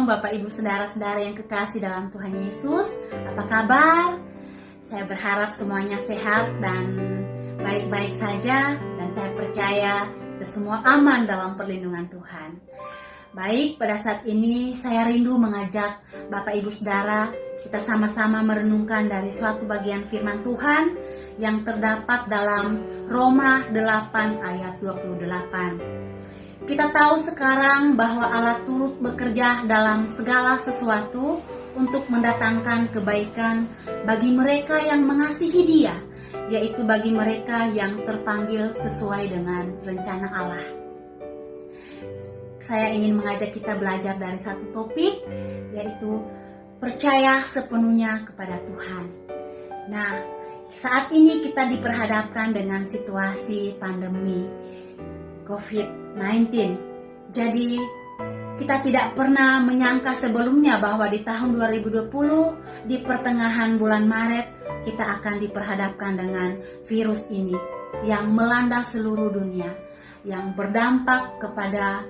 Shalom Bapak Ibu Saudara-saudara yang kekasih dalam Tuhan Yesus. Apa kabar? Saya berharap semuanya sehat dan baik-baik saja. Dan saya percaya kita semua aman dalam perlindungan Tuhan. Baik, pada saat ini saya rindu mengajak Bapak Ibu Saudara kita sama-sama merenungkan dari suatu bagian firman Tuhan yang terdapat dalam Roma 8 ayat 28. Kita tahu sekarang bahwa Allah turut bekerja dalam segala sesuatu untuk mendatangkan kebaikan bagi mereka yang mengasihi Dia, yaitu bagi mereka yang terpanggil sesuai dengan rencana Allah. Saya ingin mengajak kita belajar dari satu topik, yaitu percaya sepenuhnya kepada Tuhan. Nah, saat ini kita diperhadapkan dengan situasi pandemi COVID-19. Jadi kita tidak pernah menyangka sebelumnya bahwa di tahun 2020 di pertengahan bulan Maret kita akan diperhadapkan dengan virus ini yang melanda seluruh dunia, yang berdampak kepada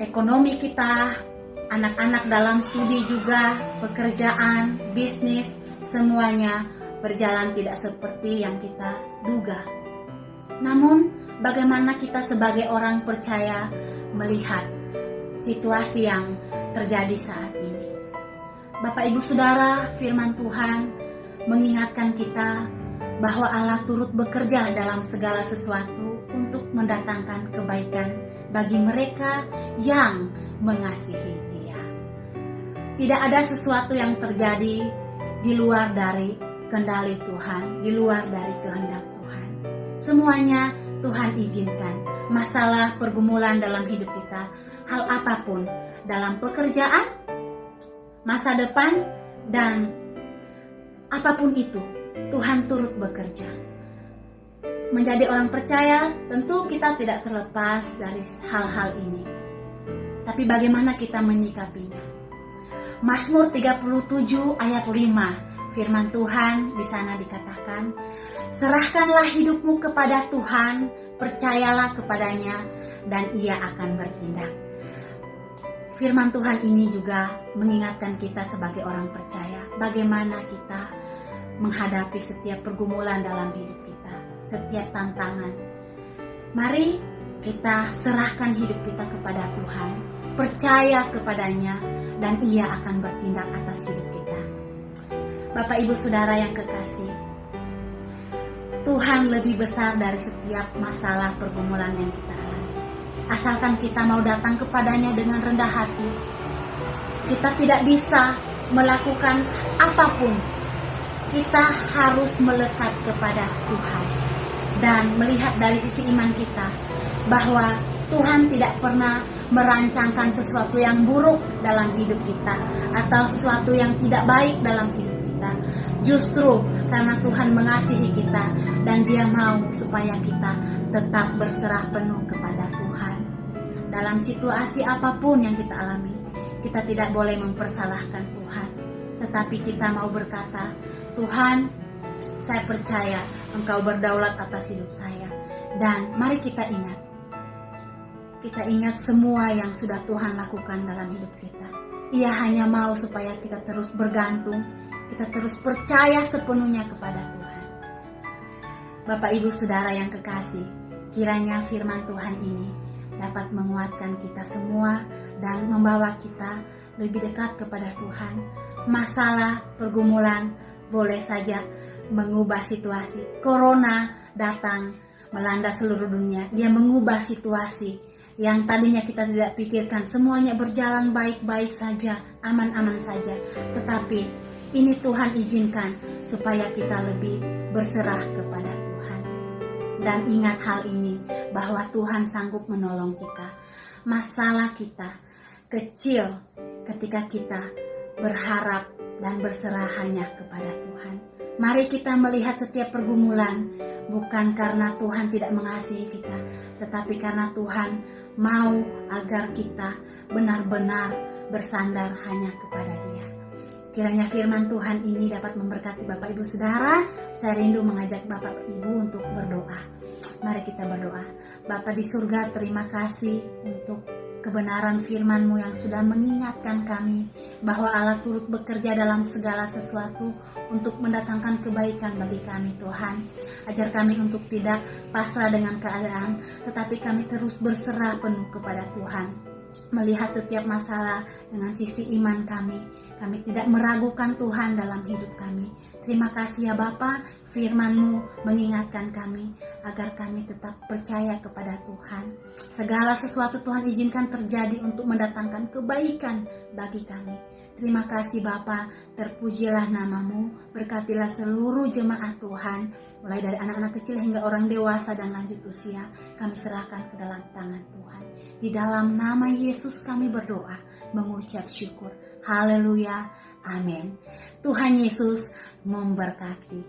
ekonomi kita, anak-anak dalam studi juga, pekerjaan, bisnis, semuanya berjalan tidak seperti yang kita duga. Namun bagaimana kita sebagai orang percaya melihat situasi yang terjadi saat ini? Bapak Ibu Saudara, firman Tuhan mengingatkan kita bahwa Allah turut bekerja dalam segala sesuatu untuk mendatangkan kebaikan bagi mereka yang mengasihi Dia. Tidak ada sesuatu yang terjadi di luar dari kendali Tuhan, di luar dari kehendak Tuhan. Semuanya Tuhan izinkan. Masalah pergumulan dalam hidup kita, hal apapun, dalam pekerjaan, masa depan, dan apapun itu, Tuhan turut bekerja. Menjadi orang percaya, tentu kita tidak terlepas dari hal-hal ini. Tapi bagaimana kita menyikapinya? Mazmur 37 ayat 5, firman Tuhan di sana dikatakan, serahkanlah hidupmu kepada Tuhan, percayalah kepadanya, dan Ia akan bertindak. Firman Tuhan ini juga mengingatkan kita sebagai orang percaya, bagaimana kita menghadapi setiap pergumulan dalam hidup kita, setiap tantangan. Mari kita serahkan hidup kita kepada Tuhan, percaya kepadanya, dan Ia akan bertindak atas hidup kita. Bapak Ibu Saudara yang kekasih, Tuhan lebih besar dari setiap masalah pergumulan yang kita alami. Asalkan kita mau datang kepadanya dengan rendah hati, kita tidak bisa melakukan apapun. Kita harus melekat kepada Tuhan dan melihat dari sisi iman kita bahwa Tuhan tidak pernah merancangkan sesuatu yang buruk dalam hidup kita atau sesuatu yang tidak baik dalam hidup kita. Justru karena Tuhan mengasihi kita dan Dia mau supaya kita tetap berserah penuh kepada Tuhan. Dalam situasi apapun yang kita alami, kita tidak boleh mempersalahkan Tuhan, tetapi kita mau berkata, Tuhan, saya percaya Engkau berdaulat atas hidup saya. Dan mari kita ingat semua yang sudah Tuhan lakukan dalam hidup kita. Ia hanya mau supaya kita terus bergantung, kita terus percaya sepenuhnya kepada Tuhan. Bapak Ibu Saudara yang kekasih, kiranya firman Tuhan ini dapat menguatkan kita semua dan membawa kita lebih dekat kepada Tuhan. Masalah, pergumulan boleh saja mengubah situasi. Corona datang melanda seluruh dunia. Dia mengubah situasi yang tadinya kita tidak pikirkan. Semuanya berjalan baik-baik saja, aman-aman saja. Tetapi ini Tuhan izinkan supaya kita lebih berserah kepada Tuhan. Dan ingat hal ini, bahwa Tuhan sanggup menolong kita. Masalah kita kecil ketika kita berharap dan berserah hanya kepada Tuhan. Mari kita melihat setiap pergumulan bukan karena Tuhan tidak mengasihi kita, tetapi karena Tuhan mau agar kita benar-benar bersandar hanya kepada Dia. Kiranya firman Tuhan ini dapat memberkati Bapak Ibu Saudara. Saya rindu mengajak Bapak Ibu untuk berdoa. Mari kita berdoa. Bapa di surga, terima kasih untuk kebenaran firman-Mu yang sudah mengingatkan kami bahwa Allah turut bekerja dalam segala sesuatu untuk mendatangkan kebaikan bagi kami Tuhan. Ajar kami untuk tidak pasrah dengan keadaan, tetapi kami terus berserah penuh kepada Tuhan. Melihat setiap masalah dengan sisi iman kami tidak meragukan Tuhan dalam hidup kami. Terima kasih ya Bapa, firman-Mu mengingatkan kami agar kami tetap percaya kepada Tuhan. Segala sesuatu Tuhan izinkan terjadi untuk mendatangkan kebaikan bagi kami. Terima kasih Bapa, terpujilah nama-Mu, berkatilah seluruh jemaat Tuhan, mulai dari anak-anak kecil hingga orang dewasa dan lanjut usia, kami serahkan ke dalam tangan Tuhan. Di dalam nama Yesus kami berdoa, mengucap syukur. Haleluya, amin. Tuhan Yesus memberkati.